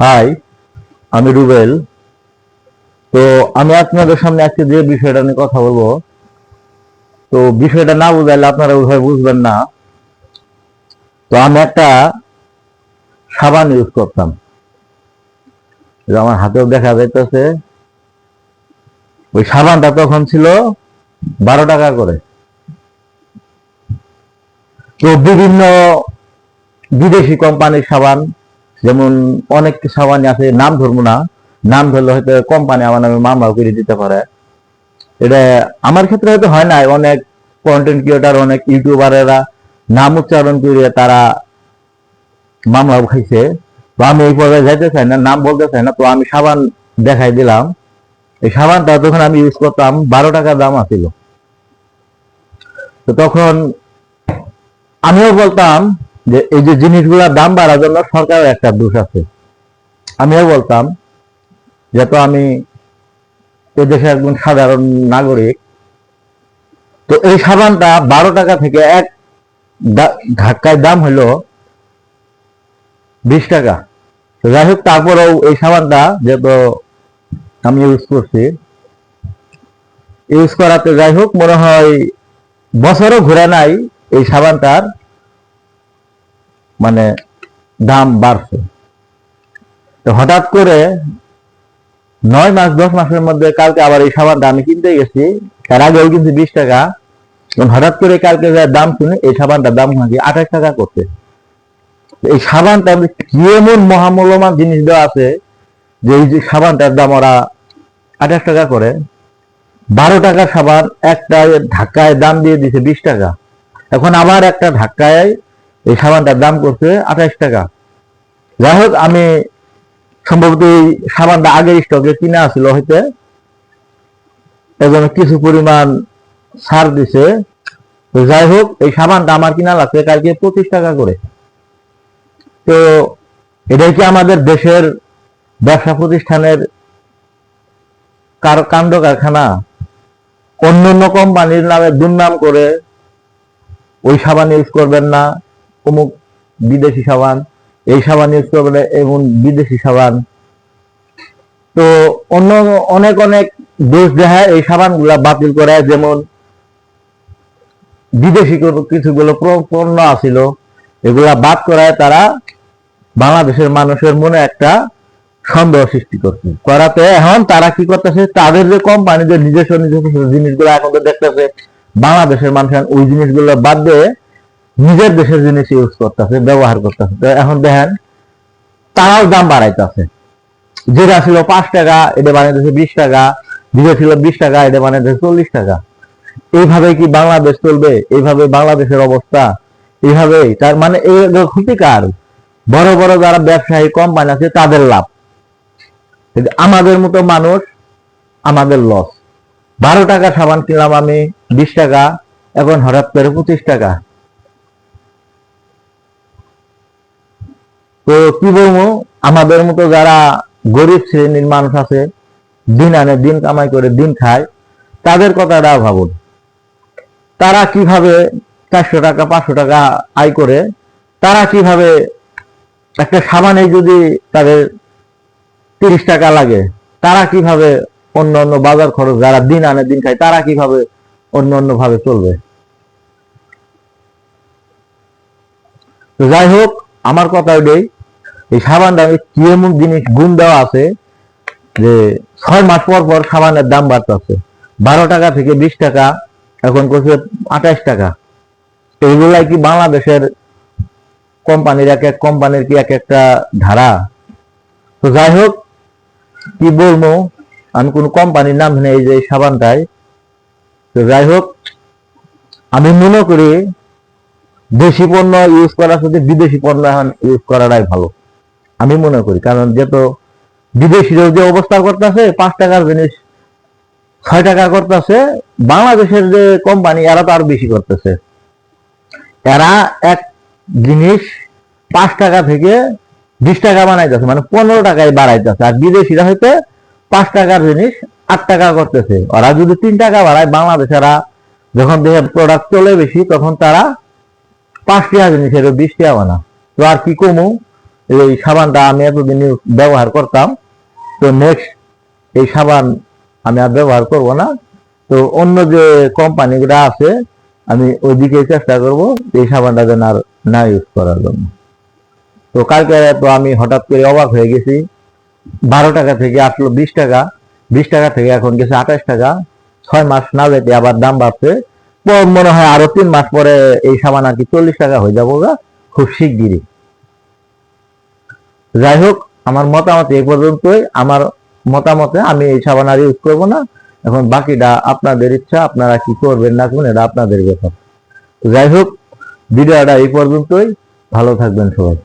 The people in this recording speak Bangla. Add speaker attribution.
Speaker 1: হাই, আমি রুবেল। তো আমি আপনাদের সামনে আজকে যে বিষয়টা নিয়ে কথা বলবো, তো বিষয়টা না বুঝাইলে আপনারা ওইভাবে বুঝবেন না। তো আমি একটা সাবান ইউজ করতাম, আমার হাতেও দেখা যাইতেছে। ওই সাবানটা তখন ছিল 12 টাকা করে। তো বিভিন্ন বিদেশি কোম্পানির সাবান, যেমন অনেক সাবান আছে, নাম ধরবো না, নাম ধরলে হয়তো কোম্পানি আমার নামে মামলাও করে দিতে পারে। এটা আমার ক্ষেত্রে হয়তো হয় নাই, অনেক কন্টেন্ট ক্রিয়েটার, অনেক ইউটিউবারেরা নাম উচ্চারণ করে তারা মামলাও খাইছে। তো আমি এই পর্যায়ে যাইতে চাই না, নাম বলতে চাই না। তো আমি সাবান দেখাই দিলাম। এই সাবানটা যখন আমি ইউজ করতাম 12 টাকা দাম আছিল। তো তখন আমিও বলতাম যে এই যে জিনিসগুলোর দাম বাড়ার জন্য সরকারের একটা দোষ আছে। আমিও বলতাম, যেহেতু আমি এদেশে একজন সাধারণ নাগরিক, তো এই সাবানটা 12 টাকা থেকে এক ধাক্কায় দাম হলো 20 টাকা। তো যাই হোক, তারপরেও এই সাবানটা যেহেতু আমি ইউজ করছি, ইউজ করাতে যাই হোক মনে হয় বছরও ঘুরে নাই এই সাবানটার মানে দাম বাড়ছে। তো হঠাৎ করে 9 মাস 10 মাসের মধ্যে কালকে আবার এই সাবানটা আমি কিনতে গেছি, তার আগেও কিন্তু 20 টাকা। হঠাৎ করে কালকে যা দাম শুনে এই সাবানটার দাম নাকি 28 টাকা করছে। এই সাবানটা কি এমন মহামূল্যবান জিনিস দেওয়া আছে যে এই যে সাবানটার দাম ওরা 28 টাকা করে। 12 টাকার সাবান একটা ঢাকায় দাম দিয়ে দিছে 20 টাকা। এখন আবার একটা ঢাকায় এই সাবানটার দাম করছে 28 টাকা। যাই হোক, আমি সম্ভবত এই সাবানটা আগের স্টকে কিনে আসছিল হইতে, এজন্য কিছু পরিমাণ ছাড় দিছে। তো যাই হোক, এই সাবানটা আমার কিনা লাগছে কালকে 25 টাকা করে। তো এটাই কি আমাদের দেশের ব্যবসা প্রতিষ্ঠানের কাণ্ড কারখানা? অন্য অন্য কোম্পানির নামে দুর্নাম করে ওই সাবান ইউজ করবেন না, অমুক বিদেশি সাবান, এই সাবান ইউজ করবেন না, এমন বিদেশি সাবান। তো অন্য অনেক অনেক দোষ দেখায় এই সাবান গুলা বাতিল করে। যেমন বিদেশি কিছুগুলো পণ্য আছিল, এগুলা বাদ করায় তারা বাংলাদেশের মানুষের মনে একটা সন্দেহ সৃষ্টি করছে। করাতে এখন তারা কি করতেছে, তাদের যে কোম্পানি যে নিজস্ব নিজস্ব জিনিসগুলো এখন তো দেখতেছে বাংলাদেশের মানুষ ওই জিনিসগুলো বাদ দিয়ে নিজের দেশের জিনিস ইউজ করতেছে, ব্যবহার করতেছে। তো এখন দেখেন তারাও দাম বাড়াইতেছে। যেটা ছিল 5 টাকা এটা বানাইতেছে 20 টাকা, যেটা ছিল 20 টাকা এটা বানাইতেছে 40 টাকা। এইভাবে কি বাংলাদেশ চলবে? এইভাবে বাংলাদেশের অবস্থা এইভাবে? তার মানে এই ক্ষতিকার। বড় বড় যারা ব্যবসায়ী কোম্পানি আছে তাদের লাভ, আমাদের মতো মানুষ আমাদের লস। 12 টাকা সাবান কিনলাম আমি 20 টাকা, এখন হঠাৎ করে 25 টাকা। তো কি বলবো, আমাদের মতো যারা গরিব শ্রেণীর মানুষ আছে, দিন আনে দিন কামাই করে দিন খায়, তাদের কথাটা ভাবুন। তারা কিভাবে 400 টাকা 500 টাকা আয় করে, তারা কিভাবে একটা সাবানে যদি তাদের 30 টাকা লাগে, তারা কিভাবে অন্য অন্য বাজার খরচ, যারা দিন আনে দিন খায়, তারা কিভাবে অন্য অন্য ভাবে চলবে? তো যাই হোক, আমার কথা ওইটাই, এই সাবানটা কি এমন জিনিস গুণ দেওয়া আছে যে 6 মাস পর পর সাবানের দাম বাড়তেছে। 12 টাকা থেকে 20 টাকা, এখন করছে 28 টাকা। এইগুলাই কি বাংলাদেশের কোম্পানির এক এক কোম্পানির কি এক একটা ধারা? তো যাই হোক, কি বলবো, আমি কোন কোম্পানির নাম নেই যে সাবানটায়। তো যাই হোক, আমি মনে করি দেশি পণ্য ইউজ করার সাথে বিদেশি পণ্য এখন ইউজ করাটাই ভালো, আমি মনে করি। কারণ যেহেতু বিদেশিরাও যে অবস্থা করতেছে, 5 টাকার জিনিস 6 টাকা করতেছে, বাংলাদেশের যে কোম্পানি এরা তো আরো বেশি করতেছে। এরা এক জিনিস 5 টাকা থেকে 20 টাকা বানাইতেছে, মানে 15 টাকায় বাড়াইতেছে। আর বিদেশিরা হইতে 5 টাকার জিনিস 8 টাকা করতেছে। ওরা যদি 3 টাকা বাড়ায়, বাংলাদেশেরা যখন দেখে প্রোডাক্ট চলে বেশি, তখন তারা 5 টাকা জিনিসের 20 টাকা বানা। তো আর কি কমু, এই সাবানটা আমি এতদিন ব্যবহার করতাম, তো নেক্সট এই সাবান আমি আর ব্যবহার করব না। তো অন্য যে কোম্পানিগুলো আছে আমি ওইদিকে চেষ্টা করব এই সাবানটা যেন আর না ইউজ করার জন্য। তো কালকে তো আমি হঠাৎ করে অবাক হয়ে গেছি, 12 টাকা থেকে আসলো 20 টাকা, 20 টাকা থেকে এখন গেছে 28 টাকা। 6 মাস না যেতে আবার দাম বাড়ছে। মনে হয় আরো 3 মাস পরে এই সাবান আর কি 40 টাকা হয়ে যাবো গা, খুব শিগগিরই। যাই হোক, আমার মতামত এই পর্যন্তই। আমার মতামতে আমি এই সাবান আর ইউজ করবো না। এখন বাকিটা আপনাদের ইচ্ছা, আপনারা কি করবেন না করবেন এটা আপনাদের ব্যাপার। যাই হোক, ভিডিওটা এই পর্যন্তই। ভালো থাকবেন সবাই।